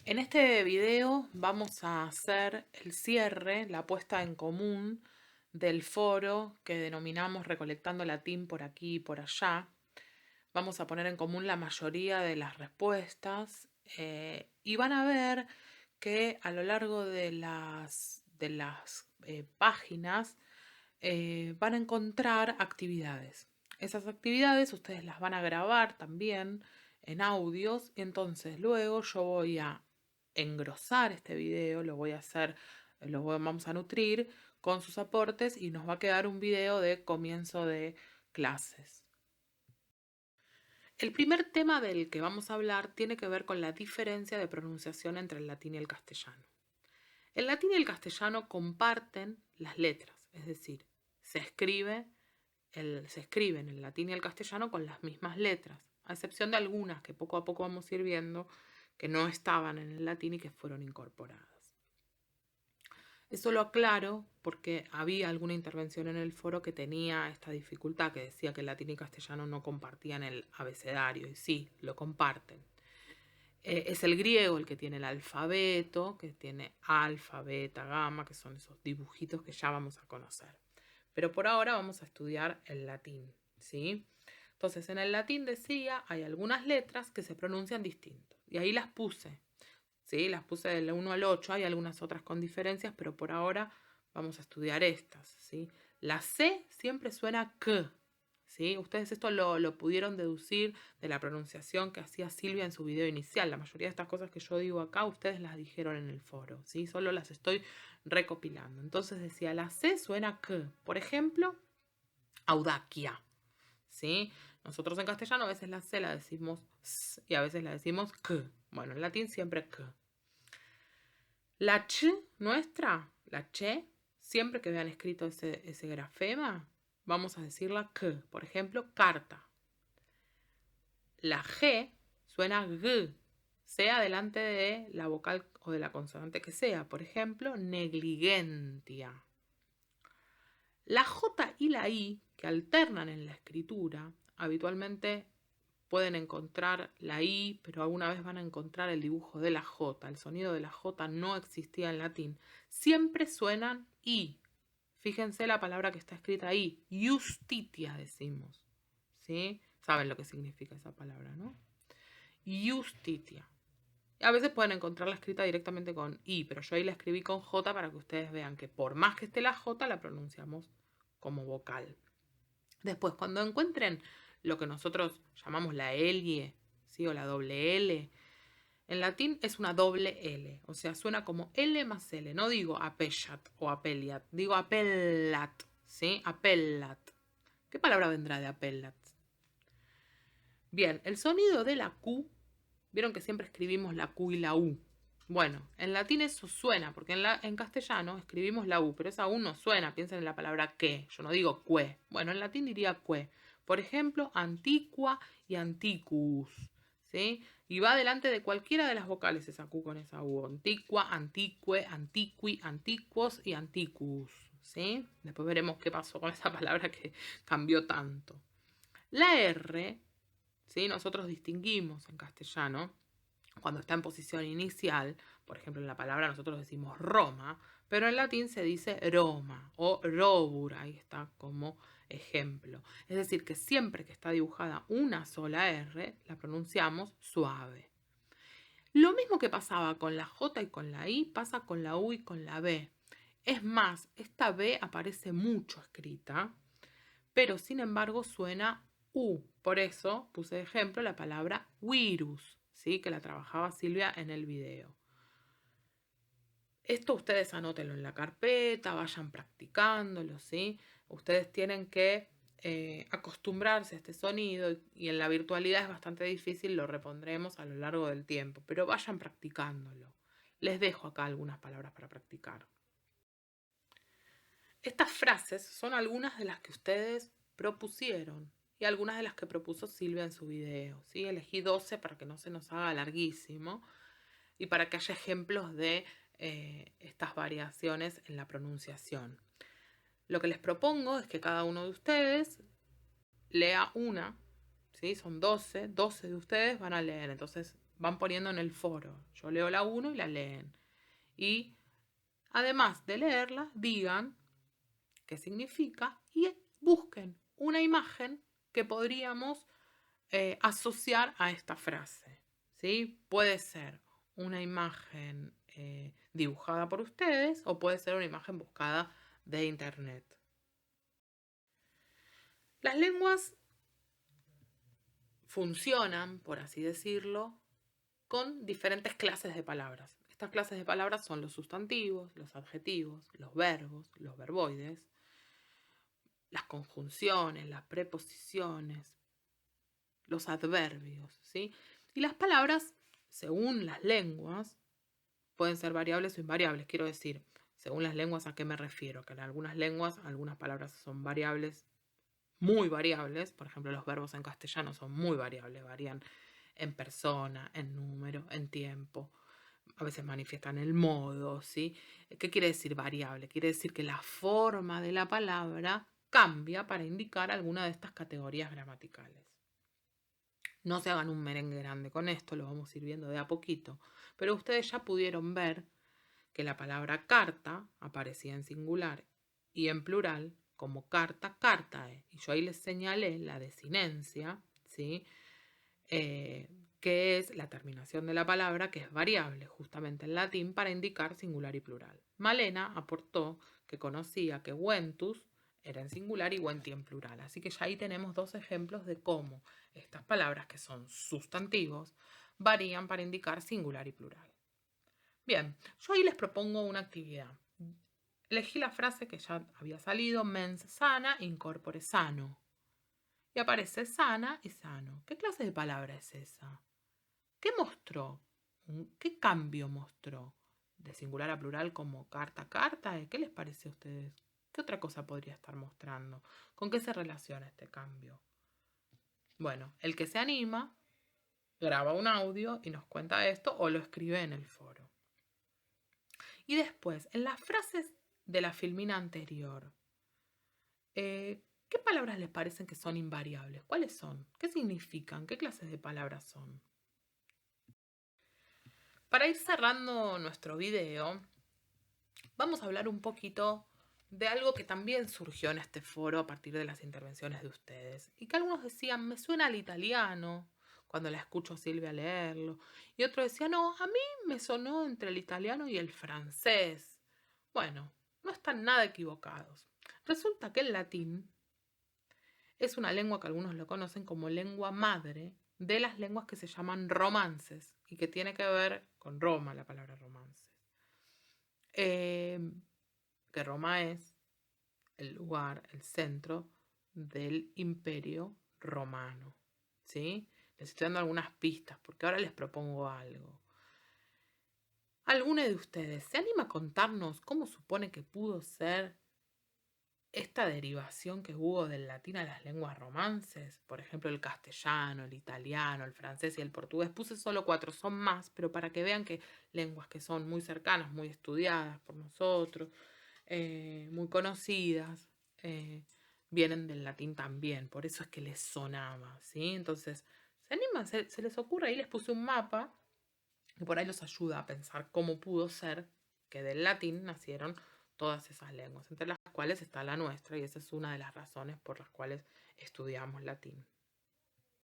En este video vamos a hacer el cierre, la puesta en común del foro que denominamos Recolectando Latín por aquí y por allá. Vamos a poner en común la mayoría de las respuestas y van a ver que a lo largo de las páginas van a encontrar actividades. Esas actividades ustedes las van a grabar también en audios y entonces luego yo voy a engrosar este video, lo voy a hacer, vamos a nutrir con sus aportes y nos va a quedar un video de comienzo de clases. El primer tema del que vamos a hablar tiene que ver con la diferencia de pronunciación entre el latín y el castellano. El latín y el castellano comparten las letras, es decir, se escriben el latín y el castellano con las mismas letras, a excepción de algunas que poco a poco vamos a ir viendo que no estaban en el latín y que fueron incorporadas. Eso lo aclaro porque había alguna intervención en el foro que tenía esta dificultad, que decía que el latín y castellano no compartían el abecedario, y sí, lo comparten. Es el griego el que tiene el alfabeto, que tiene alfa, beta, gamma, que son esos dibujitos que ya vamos a conocer. Pero por ahora vamos a estudiar el latín, ¿sí? Entonces, en el latín decía, hay algunas letras que se pronuncian distinto. Y ahí las puse, ¿sí? Las puse del 1 al 8, hay algunas otras con diferencias, pero por ahora vamos a estudiar estas, ¿sí? La C siempre suena K, ¿sí? Ustedes esto lo pudieron deducir de la pronunciación que hacía Silvia en su video inicial. La mayoría de estas cosas que yo digo acá, ustedes las dijeron en el foro, ¿sí? Solo las estoy recopilando. Entonces decía, la C suena K. Por ejemplo, audacia, ¿sí? Nosotros en castellano a veces la C la decimos S y a veces la decimos K. Bueno, en latín siempre K. La ch nuestra, la che, siempre que vean escrito ese grafema, vamos a decirla K. Por ejemplo, carta. La G suena G, sea delante de la vocal o de la consonante que sea. Por ejemplo, negligentia. La J y la I, que alternan en la escritura, habitualmente pueden encontrar la I, pero alguna vez van a encontrar el dibujo de la J. El sonido de la J no existía en latín. Siempre suenan I. Fíjense la palabra que está escrita ahí. Justitia decimos. ¿Sí? Saben lo que significa esa palabra, ¿no? Justitia. A veces pueden encontrarla escrita directamente con I, pero yo ahí la escribí con J para que ustedes vean que por más que esté la J, la pronunciamos como vocal. Después, cuando encuentren lo que nosotros llamamos la L, ¿sí? O la doble L, en latín es una doble L, o sea, suena como L más L. No digo apellat o apeliat, digo apellat, ¿sí? Apellat. ¿Qué palabra vendrá de apellat? Bien, el sonido de la Q, vieron que siempre escribimos la Q y la U. Bueno, en latín eso suena, porque en castellano escribimos la U, pero esa U no suena, piensen en la palabra que, yo no digo que. Bueno, en latín diría que. Por ejemplo, antiqua y antiquus, ¿sí? Y va delante de cualquiera de las vocales esa Q con esa U. Antiqua, antique, antiqui, antiquos y antiquus, ¿sí? Después veremos qué pasó con esa palabra que cambió tanto. La R, ¿sí? Nosotros distinguimos en castellano cuando está en posición inicial, por ejemplo en la palabra nosotros decimos Roma, pero en latín se dice Roma o Robur, ahí está como ejemplo. Es decir, que siempre que está dibujada una sola R, la pronunciamos suave. Lo mismo que pasaba con la J y con la I, pasa con la U y con la B. Es más, esta B aparece mucho escrita, pero sin embargo suena U. Por eso puse de ejemplo la palabra virus, ¿sí? Que la trabajaba Silvia en el video. Esto ustedes anótenlo en la carpeta, vayan practicándolo, ¿sí? Ustedes tienen que acostumbrarse a este sonido y en la virtualidad es bastante difícil, lo repondremos a lo largo del tiempo, pero vayan practicándolo. Les dejo acá algunas palabras para practicar. Estas frases son algunas de las que ustedes propusieron y algunas de las que propuso Silvia en su video, ¿sí? Elegí 12 para que no se nos haga larguísimo y para que haya ejemplos de estas variaciones en la pronunciación. Lo que les propongo es que cada uno de ustedes lea una, ¿sí? Son 12 de ustedes van a leer, entonces van poniendo en el foro. Yo leo la 1 y la leen. Y además de leerla, digan qué significa y busquen una imagen que podríamos asociar a esta frase. ¿Sí? Puede ser una imagen dibujada por ustedes o puede ser una imagen buscada de internet. Las lenguas funcionan, por así decirlo, con diferentes clases de palabras. Estas clases de palabras son los sustantivos, los adjetivos, los verbos, los verboides, las conjunciones, las preposiciones, los adverbios, ¿sí? Y las palabras, según las lenguas, pueden ser variables o invariables. Quiero decir, según las lenguas, ¿a qué me refiero? Que en algunas lenguas, algunas palabras son variables, muy variables. Por ejemplo, los verbos en castellano son muy variables, varían en persona, en número, en tiempo. A veces manifiestan el modo, ¿sí? ¿Qué quiere decir variable? Quiere decir que la forma de la palabra cambia para indicar alguna de estas categorías gramaticales. No se hagan un merengue grande con esto, lo vamos a ir viendo de a poquito, pero ustedes ya pudieron ver que la palabra carta aparecía en singular y en plural como carta, cartae. Y yo ahí les señalé la desinencia, ¿sí? Que es la terminación de la palabra, que es variable justamente en latín para indicar singular y plural. Malena aportó que conocía que ventus era en singular y venti en plural. Así que ya ahí tenemos dos ejemplos de cómo estas palabras, que son sustantivos, varían para indicar singular y plural. Bien, yo ahí les propongo una actividad. Elegí la frase que ya había salido, mens sana, incorpore sano. Y aparece sana y sano. ¿Qué clase de palabra es esa? ¿Qué mostró? ¿Qué cambio mostró? De singular a plural como carta, carta. ¿Qué les parece a ustedes? ¿Qué otra cosa podría estar mostrando? ¿Con qué se relaciona este cambio? Bueno, el que se anima graba un audio y nos cuenta esto o lo escribe en el foro. Y después, en las frases de la filmina anterior, ¿qué palabras les parecen que son invariables? ¿Cuáles son? ¿Qué significan? ¿Qué clases de palabras son? Para ir cerrando nuestro video, vamos a hablar un poquito de algo que también surgió en este foro a partir de las intervenciones de ustedes. Y que algunos decían, me suena al italiano, cuando la escucho a Silvia leerlo. Y otros decían, no, a mí me sonó entre el italiano y el francés. Bueno, no están nada equivocados. Resulta que el latín es una lengua que algunos lo conocen como lengua madre de las lenguas que se llaman romances y que tiene que ver con Roma, la palabra romances. Que Roma es el lugar, el centro del imperio romano. ¿Sí? Les estoy dando algunas pistas porque ahora les propongo algo. ¿Alguno de ustedes se anima a contarnos cómo supone que pudo ser esta derivación que hubo del latín a las lenguas romances? Por ejemplo, el castellano, el italiano, el francés y el portugués. Puse solo 4, son más, pero para que vean que lenguas que son muy cercanas, muy estudiadas por nosotros, muy conocidas, vienen del latín también. Por eso es que les sonaba, ¿sí? Entonces, ¿se animan? ¿Se les ocurre? Ahí les puse un mapa que por ahí los ayuda a pensar cómo pudo ser que del latín nacieron todas esas lenguas, entre las cuales está la nuestra, y esa es una de las razones por las cuales estudiamos latín.